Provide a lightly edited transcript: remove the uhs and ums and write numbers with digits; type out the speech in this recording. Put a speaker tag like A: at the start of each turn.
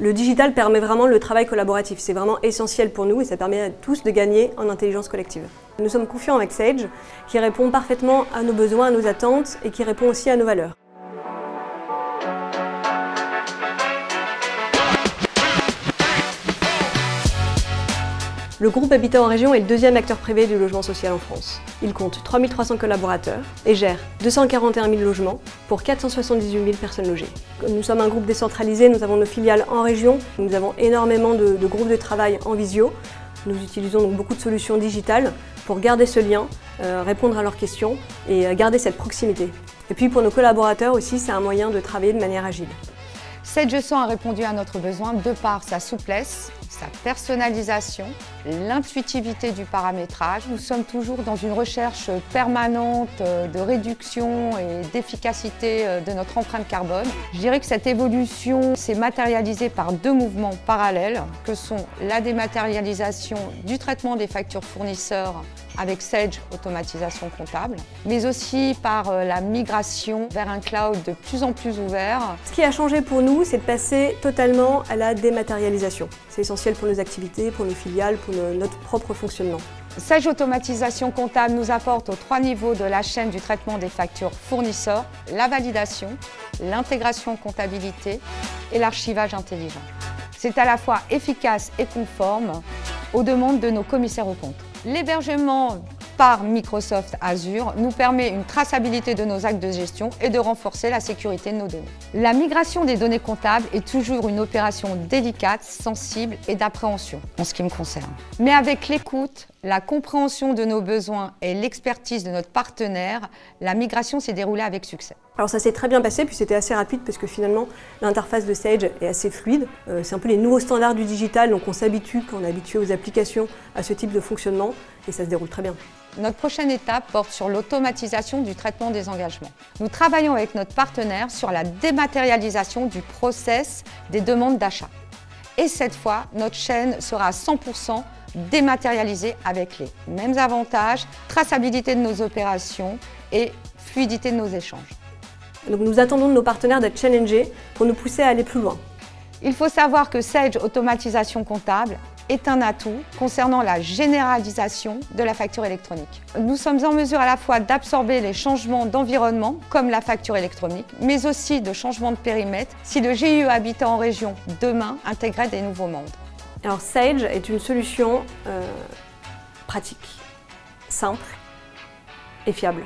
A: Le digital permet vraiment le travail collaboratif. C'est vraiment essentiel pour nous et ça permet à tous de gagner en intelligence collective. Nous sommes confiants avec Sage, qui répond parfaitement à nos besoins, à nos attentes et qui répond aussi à nos valeurs. Le groupe Habitat en Région est le deuxième acteur privé du logement social en France. Il compte 3 300 collaborateurs et gère 241 000 logements pour 478 000 personnes logées. Nous sommes un groupe décentralisé, nous avons nos filiales en région, nous avons énormément de groupes de travail en visio. Nous utilisons donc beaucoup de solutions digitales pour garder ce lien, répondre à leurs questions et garder cette proximité. Et puis pour nos collaborateurs aussi, c'est un moyen de travailler de manière agile.
B: Sage a répondu à notre besoin de par sa souplesse, sa personnalisation, l'intuitivité du paramétrage. Nous sommes toujours dans une recherche permanente de réduction et d'efficacité de notre empreinte carbone. Je dirais que cette évolution s'est matérialisée par deux mouvements parallèles, que sont la dématérialisation du traitement des factures fournisseurs avec Sage Automatisation Comptable, mais aussi par la migration vers un cloud de plus en plus ouvert.
A: Ce qui a changé pour nous, c'est de passer totalement à la dématérialisation. C'est essentiel pour nos activités, pour nos filiales, pour notre propre fonctionnement.
B: Sage Automatisation Comptable nous apporte aux trois niveaux de la chaîne du traitement des factures fournisseurs la validation, l'intégration comptabilité et l'archivage intelligent. C'est à la fois efficace et conforme aux demandes de nos commissaires aux comptes. L'hébergement par Microsoft Azure nous permet une traçabilité de nos actes de gestion et de renforcer la sécurité de nos données. La migration des données comptables est toujours une opération délicate, sensible et d'appréhension en ce qui me concerne. Mais avec l'écoute, la compréhension de nos besoins et l'expertise de notre partenaire, la migration s'est déroulée avec succès.
A: Alors ça s'est très bien passé, puis c'était assez rapide parce que finalement l'interface de Sage est assez fluide. C'est un peu les nouveaux standards du digital, donc on s'habitue, quand on est habitué aux applications, à ce type de fonctionnement et ça se déroule très bien.
B: Notre prochaine étape porte sur l'automatisation du traitement des engagements. Nous travaillons avec notre partenaire sur la dématérialisation du process des demandes d'achat. Et cette fois, notre chaîne sera à 100% dématérialisée avec les mêmes avantages, traçabilité de nos opérations et fluidité de nos échanges.
A: Donc nous attendons de nos partenaires d'être challengés pour nous pousser à aller plus loin.
B: Il faut savoir que Sage Automatisation Comptable est un atout concernant la généralisation de la facture électronique. Nous sommes en mesure à la fois d'absorber les changements d'environnement, comme la facture électronique, mais aussi de changements de périmètre si le GIE Habitat en Région, demain, intégrait des nouveaux membres.
A: Alors Sage est une solution pratique, simple et fiable.